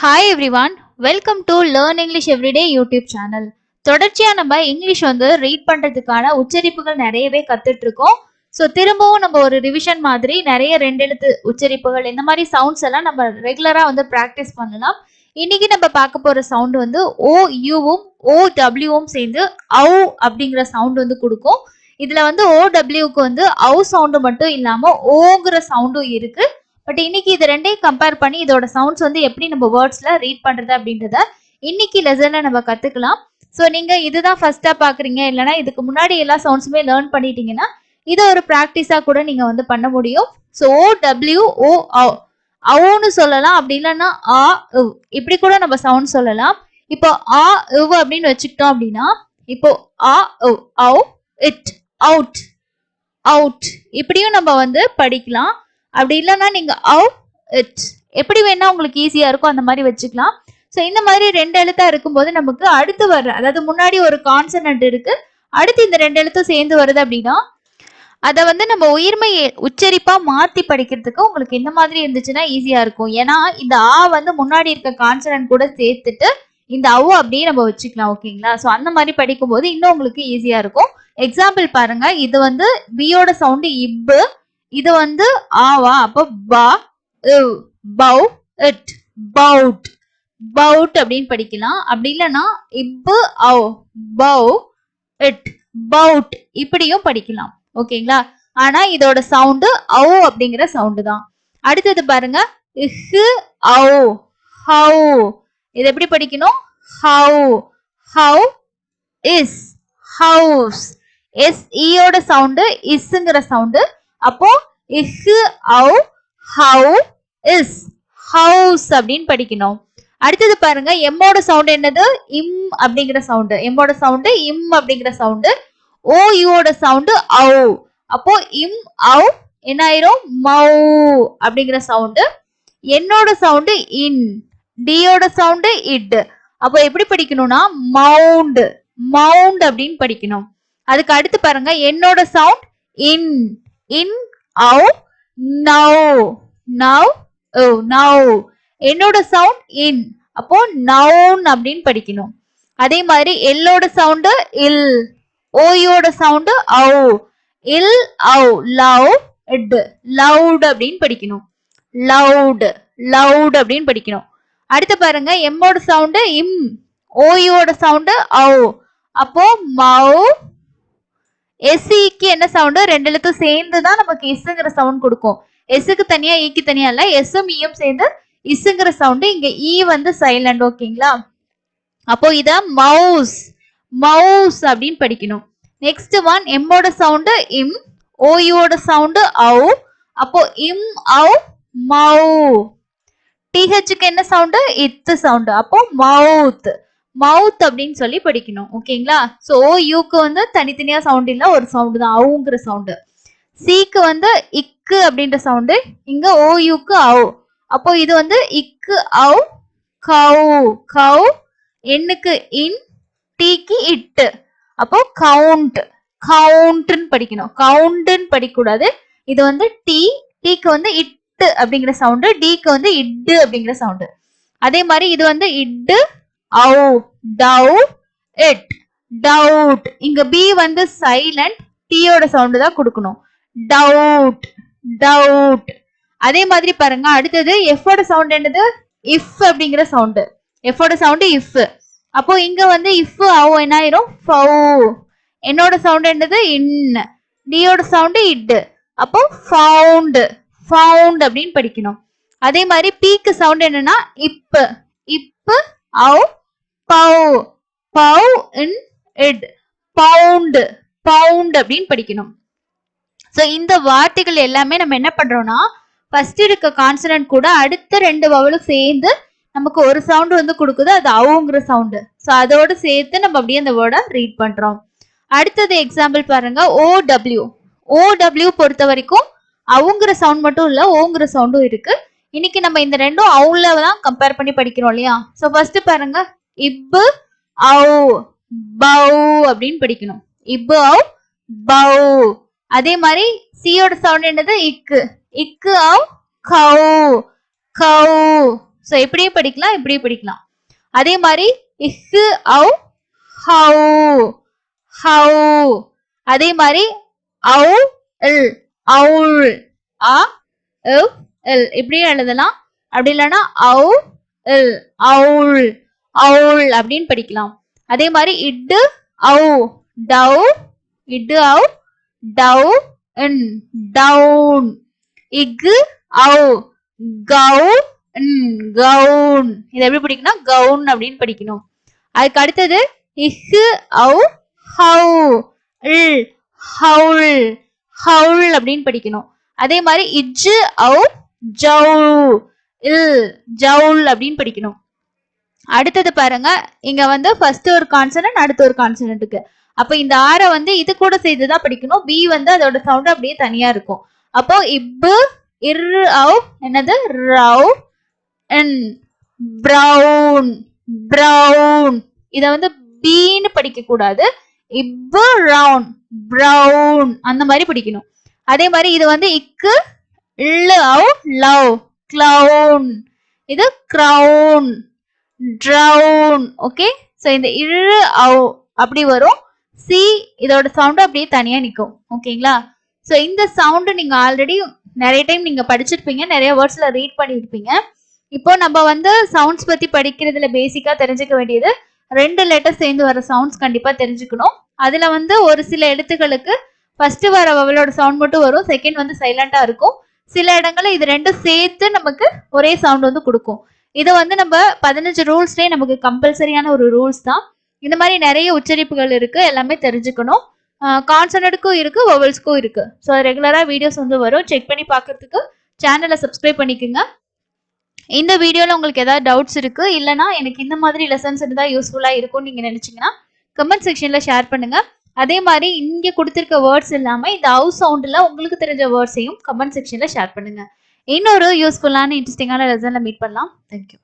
Hi everyone, welcome to Learn English Everyday YouTube channel. தொடர்ச்சியா நம்ம English read பண்றதுக்கான உச்சரிப்புகள் நிறையவே கத்துட்டு இருக்கோம். ஸோ திரும்பவும் நம்ம ஒரு ரிவிஷன் மாதிரி நிறைய ரெண்டெழுத்து உச்சரிப்புகள் இந்த மாதிரி சவுண்ட்ஸ் எல்லாம் நம்ம ரெகுலரா பிராக்டிஸ் பண்ணலாம். இன்னைக்கு நம்ம பார்க்க போற சவுண்ட் ஓ யூவும் ஓ டபிள்யூவும் சேர்ந்து அவு அப்படிங்கிற சவுண்ட் கொடுக்கும். இதுல ஓ டபிள்யூக்கு அவு சவுண்டு மட்டும் இல்லாம ஓங்கிற சவுண்டும் இருக்கு. பட் இன்னைக்கு இது ரெண்டையும் கம்பேர் பண்ணி இதோட சவுண்ட்ஸ் எப்படி நம்ம வேர்ட்ஸ்ல ரீட் பண்றது அப்படின்றத இன்னைக்கு லெசன்ல நம்ம கத்துக்கலாம். ஸோ நீங்க இதுதான் ஃபர்ஸ்டா பாக்குறீங்க, இல்லைன்னா இதுக்கு முன்னாடி எல்லா சவுண்ட்ஸுமே லேர்ன் பண்ணிட்டீங்கன்னா இதை ஒரு ப்ராக்டிஸா கூட நீங்க பண்ண முடியும். ஸோ ஓ டபிள்யூ ஓ அவுன்னு சொல்லலாம், அப்படி இல்லைன்னா ஆ இப்படி கூட நம்ம சவுண்ட் சொல்லலாம். இப்போ ஆ அப்படின்னு வச்சுக்கிட்டோம் அப்படின்னா இப்போ ஆ அவு இட் அவுட் அவுட் இப்படியும் நம்ம படிக்கலாம். அப்படி இல்லைன்னா நீங்க அவுட் இட் எப்படி வேணா உங்களுக்கு ஈஸியா இருக்கும் அந்த மாதிரி வச்சுக்கலாம். ஸோ இந்த மாதிரி ரெண்டு எழுத்தா இருக்கும்போது நமக்கு அடுத்து வர்ற, அதாவது முன்னாடி ஒரு கான்சனன்ட் இருக்கு, அடுத்து இந்த ரெண்டு எழுத்தும் சேர்ந்து வருது அப்படின்னா அதை நம்ம உயிர்மை உச்சரிப்பா மாத்தி படிக்கிறதுக்கு உங்களுக்கு இந்த மாதிரி இருந்துச்சுன்னா ஈஸியா இருக்கும். ஏன்னா இந்த ஆ முன்னாடி இருக்க கான்சனன்ட் கூட சேர்த்துட்டு இந்த அவு அப்படியே நம்ம வச்சுக்கலாம். ஓகேங்களா? ஸோ அந்த மாதிரி படிக்கும்போது இன்னும் உங்களுக்கு ஈஸியா இருக்கும். எக்ஸாம்பிள் பாருங்க, இது பியோட சவுண்டு இப்பு, இது ஆவா, அப்போ பா பவ் இட் பவுட் பவுட் அப்படின்னு படிக்கலாம். அப்படி இல்லைன்னா இப்பு அவ் பவ் இட் பவுட் இப்படியும் படிக்கலாம். ஓகேங்களா? ஆனா இதோட சவுண்டு அவு அப்படிங்கிற சவுண்டு தான். அடுத்தது பாருங்க, இஹு அவ் ஹவ், இது எப்படி படிக்கணும்? How how is house, S ஈயோட சவுண்டு இஸ்ங்கிற சவுண்டு. அப்போ இஹு அவ் ஹவ் இஸ் ஹவுஸ் அப்படின்னு படிக்கணும். அடுத்தது பாருங்க, எம்மோட சவுண்ட் என்னது? இம் அப்படிங்கிற சவுண்டு. எம்மோட சவுண்டு இம் அப்படிங்கிற சவுண்டு. ஓ யூவோட சவுண்டு அவ், அப்போ இம் அவ் என்ன ஆயிரும்? மௌ அப்படிங்கிற சவுண்டு. என்னோட சவுண்டு இன், டியோட சவுண்டு இட், அப்போ எப்படி படிக்கணும்னா மவுண்ட் மவுண்ட் அப்படின்னு படிக்கணும். அதுக்கு அடுத்து பாருங்க, என்னோட சவுண்ட் இன், இன் அவ் நவ் நவ் நவ், என்னோட சவுண்ட் இன், அப்போ நவுன் அப்படின்னு படிக்கணும். அதே மாதிரி எல்லோட சவுண்டு இல், ஓயோட சவுண்டு அவ், இல் அவ் லவ் இட் லவுட் அப்படின்னு படிக்கணும். லவுட் லவுட் அப்படின்னு படிக்கணும். அடுத்து பாருங்க, எம்மோட சவுண்டு இம், ஓயோட சவுண்டு அவ், அப்போ மவ். எஸ்இக்கு என்ன சவுண்டு? ரெண்டு எழுத்தும் சேர்ந்து தான் நமக்கு இஸ்ங்கிற சவுண்ட் கொடுக்கும். எஸ்ஸுக்கு தனியா ஈக்கு தனியா இல்ல, எஸ்ஸும் ஈயும் சேர்ந்து இஸ்ங்கிற சவுண்டு. இங்க ஈ சைலண்ட். ஓகேங்களா? அப்போ இத மவுஸ் மவுஸ் அப்படின்னு படிக்கணும். நெக்ஸ்ட் ஒன், எம்மோட சவுண்டு இம், ஓயோட சவுண்டு அவ், அப்போ இம் அவ் மவ். டிஹெச்சுக்கு என்ன சவுண்டு? இத்து சவுண்டு, அப்போ மவுத் மவுத் அப்படின்னு சொல்லி படிக்கணும். ஓகேங்களா? சோ யூக்கு தனித்தனியா சவுண்ட் இல்ல, ஒரு சவுண்டு தான், அவுங்கிற சவுண்டு. சிக்கு இக்கு அப்படின்ற சவுண்டு, இங்க ஓ யூக்கு அவு, அப்போ இது இக்கு அவு கவ் கவ். எண்ணுக்கு இன், டீக்கு இட்டு, அப்போ கவுண்ட் கவுண்ட்னு படிக்கணும். கவுண்ட்னு படிக்கக்கூடாது. இது டி, டீக்கு இட்டு அப்படிங்கிற சவுண்டு, டிக்கு இட்டு அப்படிங்கிற சவுண்டு. அதே மாதிரி இது இட்டு அவு டவ் இட் டவுட். இங்க பி சைலண்ட், டீயோட சவுண்டு தான் கொடுக்கணும். Doubt doubt. அதே மாதிரி பாருங்க, அடுத்தது எஃபோட சவுண்ட் என்னது? இஃப் அப்படிங்கிற சவுண்டு. எஃபோட சவுண்டு இஃப், அப்போ இங்க இஃப் அவு என்ன ஆயிரும்? ஃபவ். என்னோட சவுண்ட் என்னது? இன், டியோட சவுண்டு இட், அப்போ ஃபவுண்ட் ஃபவுண்ட் அப்படின்னு படிக்கணும். அதே மாதிரி பீக்கு சவுண்ட் என்னன்னா இப்பு, இப்பு அவு பவ், பவ் இன் இட் பவுண்ட் பவுண்ட் அப்படின்னு படிக்கணும். சோ இந்த வார்த்தைகள் எல்லாமே நம்ம என்ன பண்றோம்னா, ஃபர்ஸ்ட் இருக்க கான்சனன்ட் கூட அடுத்த ரெண்டு வவலும் சேர்ந்து நமக்கு ஒரு சவுண்ட் கொடுக்குது, அது அவுங்கிற சவுண்டு. சோ அதோட சேர்த்து நம்ம அப்படியே அந்த வேர்டை ரீட் பண்றோம். அடுத்தது எக்ஸாம்பிள் பாருங்க, ஓ டபிள்யூ. ஓ டபிள்யூ பொறுத்த வரைக்கும் அவுங்கிற சவுண்ட் மட்டும் இல்ல, ஓங்கிற சவுண்டும் இருக்கு. இன்னைக்கு நம்ம இந்த ரெண்டும் அவுல தான் கம்பேர் பண்ணி படிக்கிறோம் இல்லையா? சோ ஃபர்ஸ்ட் பாருங்க, இப்பு அவு பவ் அப்படின்னு படிக்கணும். இப்பு அவு பவ். அதே மாதிரி சியோட சவுண்ட் என்னது? இக்கு, இக்கு அவு கவ் கவ். சோ இப்படியே படிக்கலாம், இப்படியே படிக்கலாம். அதே மாதிரி இஹ் அவ் ஹவ் ஹவ். அதே மாதிரி அவ் இல் அவுல் அ இவ் இல் இப்படியே எழுதலாம். அப்படி இல்லைன்னா அவ் இல் அவுல் அவுல் அப்படின்னு படிக்கலாம். அதே மாதிரி இட்டு அவ் டவ் இட்டு அவ் டவ் இன் டவுன். இக்கு அவ் கவ் கவுன். இது எப்படி படிக்கணும்? கவுன் அப்படின்னு படிக்கணும். அதுக்கு அடுத்தது இஹு அவ் ஹவ் இல் ஹவுல் ஹவுல் அப்படின்னு படிக்கணும். அதே மாதிரி இஜ்ஜு அவ் ஜவ் இல் ஜவுல் அப்படின்னு படிக்கணும். அடுத்தது பாருங்க, இங்க வந்து ஃபர்ஸ்ட் ஒரு கான்சனன்ட், அடுத்த ஒரு கான்சனன்ட்டுக்கு. அப்ப இந்த ஆரை வந்து இது கூட சேர்த்துதான் படிக்கணும். பி வந்து அதோட சவுண்ட் அப்படியே தனியா இருக்கும். அப்போ இப்பு இர் அவ் என்னது ரவ் இன் பிரவுன் பிரவுன். இத வந்து பீன்னு படிக்க கூடாது. இப்பு ரவுன் பிரவுன் அந்த மாதிரி படிக்கணும். அதே மாதிரி இது வந்து இக்கு இல்ல அவ் லவ் கிளவுன். இது கிரவுன் ட்ரவுன். ஓகே, சோ இந்த இழு அவ் அப்படி வரும். சி இதோட சவுண்ட் அப்படியே தனியா நிக்கும். ஓகேங்களா? சோ இந்த சவுண்ட் நீங்க ஆல்ரெடி நிறைய டைம் நீங்க படிச்சிருப்பீங்க, நிறைய வேர்ட்ஸ்ல ரீட் பண்ணிருப்பீங்க. இப்போ நம்ம வந்து சவுண்ட்ஸ் பத்தி படிக்கிறதுல பேசிக்கா தெரிஞ்சுக்க வேண்டியது 2 லெட்டர் சேர்ந்து வர சவுண்ட்ஸ் கண்டிப்பா தெரிஞ்சுக்கணும். அதுல வந்து ஒரு சில எழுத்துக்களுக்கு ஃபர்ஸ்ட் வர வவலோட சவுண்ட் மட்டும் வரும், செகண்ட் வந்து சைலண்டா இருக்கும். சில இடங்கள்ல இது ரெண்டும் சேர்த்து நமக்கு ஒரே சவுண்ட் வந்து கொடுக்கும். இது வந்து நம்ம 15 ரூல்ஸ்லயே நமக்கு கம்பல்சரியான ஒரு ரூல்ஸ் தான். இந்த மாதிரி நிறைய உச்சரிப்புகள் இருக்கு, எல்லாமே தெரிஞ்சுக்கணும். கான்சனட்டுக்கும் இருக்கு, வவல்ஸ்க்கும் இருக்கு. ஸோ ரெகுலரா வீடியோஸ் வந்து வரும், செக் பண்ணி பார்க்கறதுக்கு சேனலை சப்ஸ்கிரைப் பண்ணிக்கோங்க. இந்த வீடியோல உங்களுக்கு ஏதாவது டவுட்ஸ் இருக்கு, இல்லைன்னா எனக்கு இந்த மாதிரி லெசன்ஸ் இருந்தா யூஸ்ஃபுல்லா இருக்கும்னு நீங்க நினைச்சீங்கன்னா கமெண்ட் செக்ஷன்ல ஷேர் பண்ணுங்க. அதே மாதிரி இங்க கொடுத்திருக்க வேர்ட்ஸ் இல்லாம இந்த ஹவுஸ் சவுண்ட்ல உங்களுக்கு தெரிஞ்ச வேர்ட்ஸையும் கமெண்ட் செக்ஷன்ல ஷேர் பண்ணுங்க. இன்னொரு யூஸ்ஃபுல்லான இன்ட்ரெஸ்டிங்கான லெசன்ல மீட் பண்ணலாம். தேங்க்யூ.